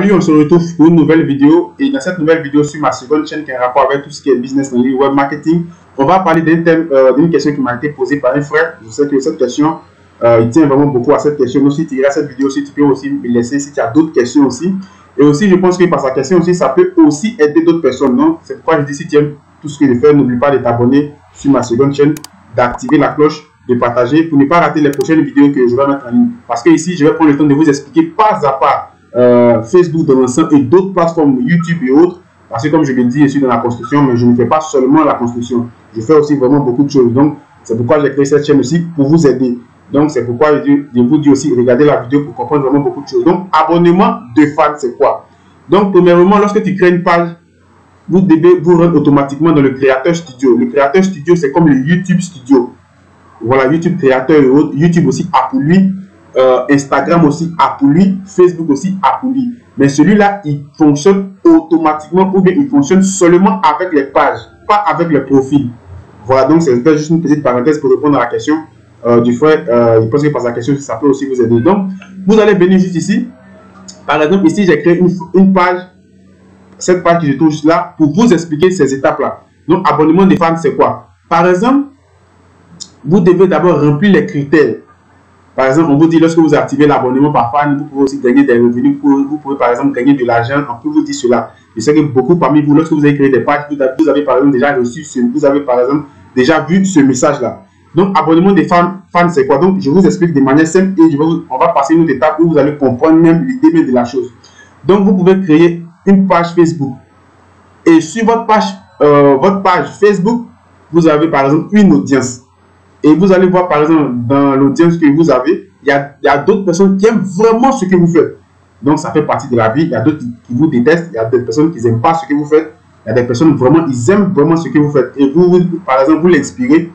Salut, on se retrouve pour une nouvelle vidéo. Et dans cette nouvelle vidéo sur ma seconde chaîne qui a un rapport avec tout ce qui est business en ligne, web marketing, on va parler d'un thème, d'une question qui m'a été posée par un frère. Je sais que cette question, il tient vraiment beaucoup à cette question. Donc, si tu regardes cette vidéo aussi, tu peux aussi me laisser si tu as d'autres questions aussi. Et aussi, je pense que par sa question aussi, ça peut aussi aider d'autres personnes. Donc, c'est pourquoi je dis, si tu aimes tout ce que je fais, n'oublie pas de t'abonner sur ma seconde chaîne, d'activer la cloche, de partager pour ne pas rater les prochaines vidéos que je vais mettre en ligne. Parce que ici, je vais prendre le temps de vous expliquer pas à pas Facebook dans l'ensemble et d'autres plateformes YouTube et autres. Parce que comme je le dis, je suis dans la construction, mais je ne fais pas seulement la construction. Je fais aussi vraiment beaucoup de choses. Donc, c'est pourquoi j'ai créé cette chaîne aussi pour vous aider. Donc, c'est pourquoi je vous dis aussi, regardez la vidéo pour comprendre vraiment beaucoup de choses. Donc, abonnement de fans, c'est quoi? Donc, premièrement, lorsque tu crées une page, vous devez vous rendre automatiquement dans le Creator Studio. Le Creator Studio, c'est comme le YouTube Studio. Voilà, YouTube Créateur et autres. YouTube aussi a pour lui. Instagram aussi a pour lui. Facebook aussi a pour lui. Mais celui-là, il fonctionne automatiquement ou bien il fonctionne seulement avec les pages, pas avec les profils. Voilà, donc c'est juste une petite parenthèse pour répondre à la question du frère. Je pense que par sa question, ça peut aussi vous aider. Donc, vous allez venir juste ici. Par exemple, ici, j'ai créé une page. Cette page que je trouve juste là pour vous expliquer ces étapes-là. Donc, abonnement des fans, c'est quoi? Par exemple, vous devez d'abord remplir les critères. Par exemple, on vous dit, lorsque vous activez l'abonnement par fan, vous pouvez aussi gagner des revenus. Vous pouvez par exemple gagner de l'argent. On peut vous dire cela. Je sais que beaucoup parmi vous, lorsque vous avez créé des pages, vous avez par exemple déjà reçu, vous avez par exemple déjà vu ce message-là. Donc, abonnement des fans, c'est quoi? Donc, je vous explique de manière simple et on va passer une étape où vous allez comprendre même l'idée même de la chose. Donc, vous pouvez créer une page Facebook. Et sur votre page Facebook, vous avez par exemple une audience. Et vous allez voir par exemple dans l'audience que vous avez, il y a d'autres personnes qui aiment vraiment ce que vous faites. Donc ça fait partie de la vie. Il y a d'autres qui vous détestent. Il y a des personnes qui n'aiment pas ce que vous faites. Il y a des personnes vraiment, ils aiment vraiment ce que vous faites. Et vous par exemple, vous l'inspirez.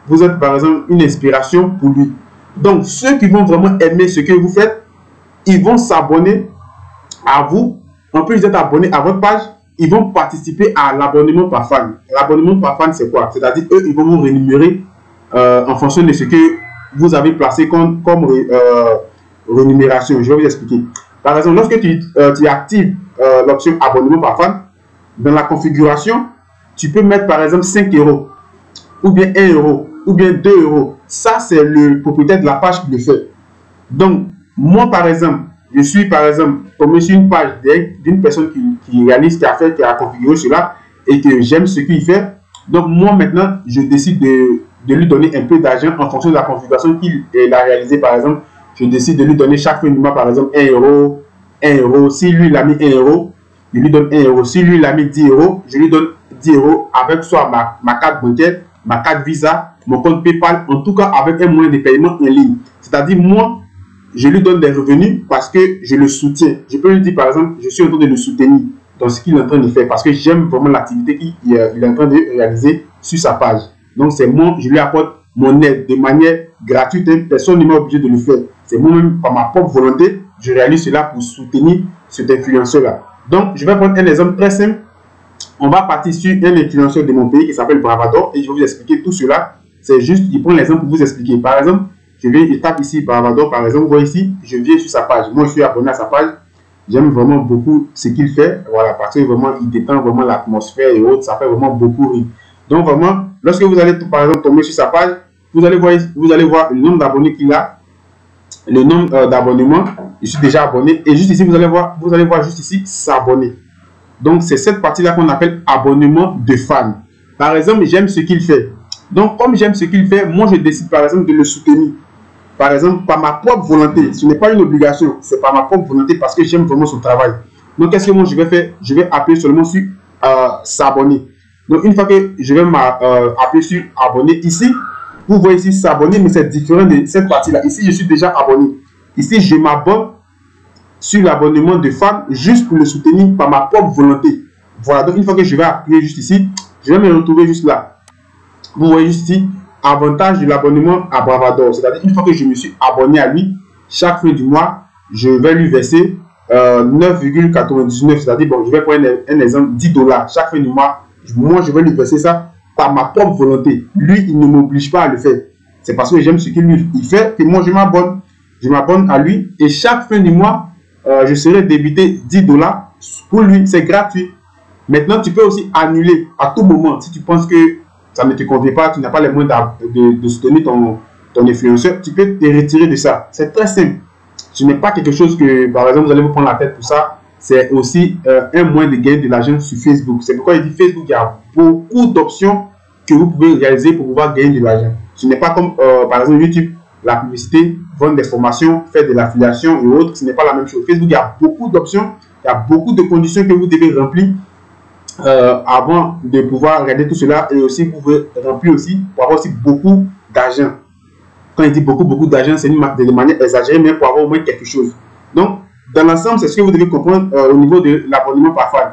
Vous êtes par exemple une inspiration pour lui. Donc ceux qui vont vraiment aimer ce que vous faites, ils vont s'abonner à vous. En plus d'être abonnés à votre page, ils vont participer à l'abonnement par fan. L'abonnement par fan, c'est quoi? C'est-à-dire, eux, ils vont vous rémunérer en fonction de ce que vous avez placé comme rémunération. Je vais vous expliquer. Par exemple, lorsque tu actives l'option abonnement par fan, dans la configuration, tu peux mettre par exemple 5 €, ou bien 1 €, ou bien 2 €. Ça, c'est le propriétaire de la page qui le fait. Donc, moi par exemple, je suis par exemple tombé sur une page d'une personne qui réalise, qui a configuré cela et que j'aime ce qu'il fait. Donc, moi maintenant, je décide de lui donner un peu d'argent en fonction de la configuration qu'il a réalisée. Par exemple, je décide de lui donner chaque fin du mois, par exemple, 1 €, 1 €. Si lui, il a mis 1 €, je lui donne 1 €. Si lui, il a mis 10 €, je lui donne 10 € avec soit ma carte bancaire, ma carte Visa, mon compte PayPal, en tout cas avec un moyen de paiement en ligne. C'est-à-dire, moi, je lui donne des revenus parce que je le soutiens. Je peux lui dire, par exemple, je suis en train de le soutenir dans ce qu'il est en train de faire parce que j'aime vraiment l'activité qu'il est en train de réaliser sur sa page. Donc, c'est moi, je lui apporte mon aide de manière gratuite. Personne n'est obligé de le faire. C'est moi-même, par ma propre volonté, je réalise cela pour soutenir cet influenceur-là. Donc, je vais prendre un exemple très simple. On va partir sur un influenceur de mon pays qui s'appelle Bravador et je vais vous expliquer tout cela. C'est juste, je prends l'exemple pour vous expliquer. Par exemple, je tape ici Bravador, par exemple, vous voyez ici, je viens sur sa page. Moi, je suis abonné à sa page. J'aime vraiment beaucoup ce qu'il fait. Voilà, parce que vraiment, il détend vraiment l'atmosphère et autres. Ça fait vraiment beaucoup rire. Donc, vraiment, lorsque vous allez, par exemple, tomber sur sa page, vous allez voir le nombre d'abonnés qu'il a, le nombre d'abonnements. Je suis déjà abonné. Et juste ici, vous allez voir juste ici, s'abonner. Donc, c'est cette partie-là qu'on appelle abonnement de fan. Par exemple, j'aime ce qu'il fait. Donc, comme j'aime ce qu'il fait, moi, je décide, par exemple, de le soutenir. Par exemple, par ma propre volonté. Ce n'est pas une obligation. C'est par ma propre volonté parce que j'aime vraiment son travail. Donc, qu'est-ce que moi, je vais faire? Je vais appuyer seulement sur s'abonner. Donc, une fois que je vais appuyer sur abonner ici, vous voyez ici s'abonner, mais c'est différent de cette partie-là. Ici, je suis déjà abonné. Ici, je m'abonne sur l'abonnement de fan juste pour le soutenir par ma propre volonté. Voilà. Donc, une fois que je vais appuyer juste ici, je vais me retrouver juste là. Vous voyez juste ici, avantage de l'abonnement à Bravador. C'est-à-dire, une fois que je me suis abonné à lui, chaque fin du mois, je vais lui verser 9,99. C'est-à-dire, bon, je vais prendre un exemple, 10 $. Chaque fin du mois, moi, je vais lui verser ça par ma propre volonté. Lui, il ne m'oblige pas à le faire. C'est parce que j'aime ce qu'il fait que moi, je m'abonne. Je m'abonne à lui et chaque fin du mois, je serai débité 10 $. Pour lui, c'est gratuit. Maintenant, tu peux aussi annuler à tout moment. Si tu penses que ça ne te convient pas, tu n'as pas les moyens de soutenir ton influenceur, tu peux te retirer de ça. C'est très simple. Ce n'est pas quelque chose que, par exemple, vous allez vous prendre la tête pour ça. C'est aussi un moyen de gagner de l'argent sur Facebook. C'est pourquoi il dit Facebook, il y a beaucoup d'options que vous pouvez réaliser pour pouvoir gagner de l'argent. Ce n'est pas comme, par exemple, YouTube, la publicité, vendre des formations, faire de l'affiliation et autres. Ce n'est pas la même chose. Facebook, il y a beaucoup d'options, il y a beaucoup de conditions que vous devez remplir avant de pouvoir regarder tout cela. Et aussi, vous pouvez remplir aussi pour avoir aussi beaucoup d'argent. Quand il dit beaucoup d'argent, c'est de manière exagérée, mais pour avoir au moins quelque chose. Donc, dans l'ensemble, c'est ce que vous devez comprendre au niveau de l'abonnement par fan.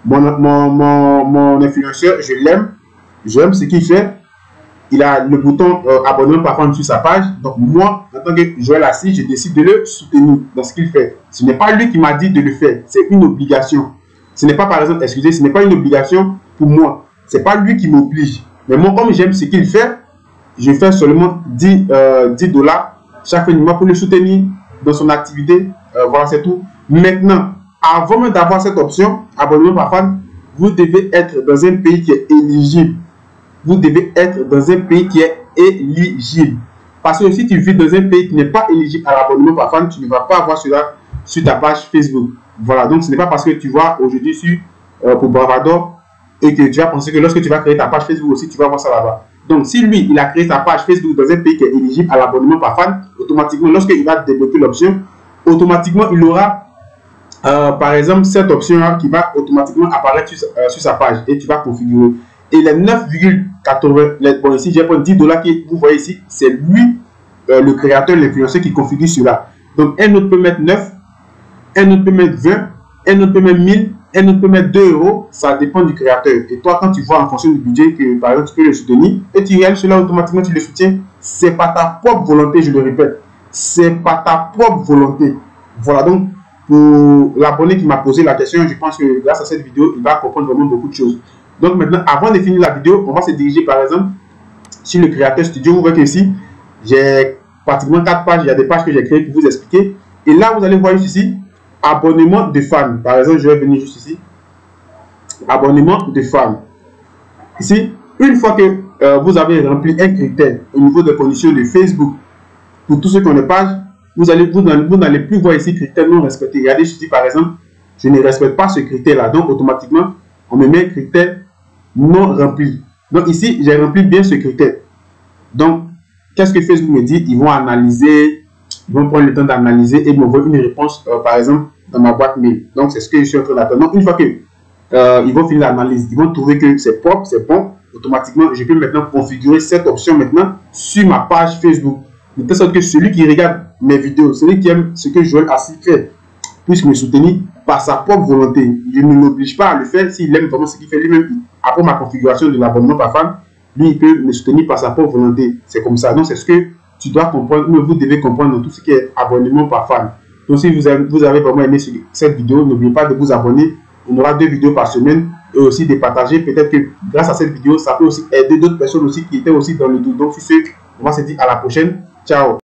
Mon influenceur, je l'aime. J'aime ce qu'il fait. Il a le bouton abonnement par fan sur sa page. Donc, moi, en tant que Joël Assis, je décide de le soutenir dans ce qu'il fait. Ce n'est pas lui qui m'a dit de le faire. C'est une obligation. Ce n'est pas, par exemple, excusez, ce n'est pas une obligation pour moi. Ce n'est pas lui qui m'oblige. Mais moi, comme j'aime ce qu'il fait, je fais seulement 10 $ chaque fin du mois pour le soutenir dans son activité. Voilà, c'est tout. Maintenant, avant même d'avoir cette option, abonnement par fan, vous devez être dans un pays qui est éligible. Vous devez être dans un pays qui est éligible. Parce que si tu vis dans un pays qui n'est pas éligible à l'abonnement par fan, tu ne vas pas avoir cela sur ta page Facebook. Voilà, donc ce n'est pas parce que tu vois aujourd'hui pour Bravador et que tu vas penser que lorsque tu vas créer ta page Facebook aussi, tu vas voir ça là-bas. Donc, si lui, il a créé sa page Facebook dans un pays qui est éligible à l'abonnement par fan, automatiquement, lorsqu'il va débloquer l'option, automatiquement, il aura, par exemple, cette option-là qui va automatiquement apparaître sur sa page et tu vas configurer. Et les 9,80, bon, ici, j'ai pris 10 $ que vous voyez ici, c'est lui, le créateur, l'influenceur qui configure cela. Donc, un autre peut mettre 9, un autre peut mettre 20, un autre peut mettre 1000, un autre peut mettre 2 €, ça dépend du créateur. Et toi, quand tu vois en fonction du budget que, par exemple, tu peux le soutenir et tu réalises cela automatiquement, tu le soutiens, c'est pas ta propre volonté, je le répète. C'est pas ta propre volonté. Voilà, donc, pour l'abonné qui m'a posé la question, je pense que grâce à cette vidéo, il va comprendre vraiment beaucoup de choses. Donc, maintenant, avant de finir la vidéo, on va se diriger, par exemple, sur le créateur studio. Vous voyez que ici, j'ai pratiquement 4 pages. Il y a des pages que j'ai créées pour vous expliquer. Et là, vous allez voir ici, abonnement de fans. Par exemple, je vais venir juste ici. Abonnement de fans. Ici, une fois que vous avez rempli un critère au niveau des conditions de Facebook, pour tous ceux qui ont des pages, vous n'allez plus voir ici critères non respectés. Regardez ici, par exemple, je ne respecte pas ce critère-là. Donc, automatiquement, on me met critère non rempli. Donc, ici, j'ai rempli bien ce critère. Donc, qu'est-ce que Facebook me dit? Ils vont analyser, ils vont prendre le temps d'analyser et m'envoyer une réponse, par exemple, dans ma boîte mail. Donc, c'est ce que je suis en train d'attendre. Donc, une fois que ils vont finir l'analyse, ils vont trouver que c'est propre, c'est bon, automatiquement, je peux maintenant configurer cette option maintenant sur ma page Facebook. De telle sorte que celui qui regarde mes vidéos, celui qui aime ce que Joël Assis fait, puisse me soutenir par sa propre volonté. Je ne l'oblige pas à le faire s'il aime vraiment ce qu'il fait lui-même. Après ma configuration de l'abonnement par fan, lui, il peut me soutenir par sa propre volonté. C'est comme ça. Donc, c'est ce que tu dois comprendre, ou vous devez comprendre dans tout ce qui est abonnement par fan. Donc, si vous avez vraiment aimé cette vidéo, n'oubliez pas de vous abonner. On aura 2 vidéos par semaine et aussi de partager. Peut-être que grâce à cette vidéo, ça peut aussi aider d'autres personnes aussi qui étaient aussi dans le doute. Donc, sur ce, on va se dire à la prochaine. Ciao.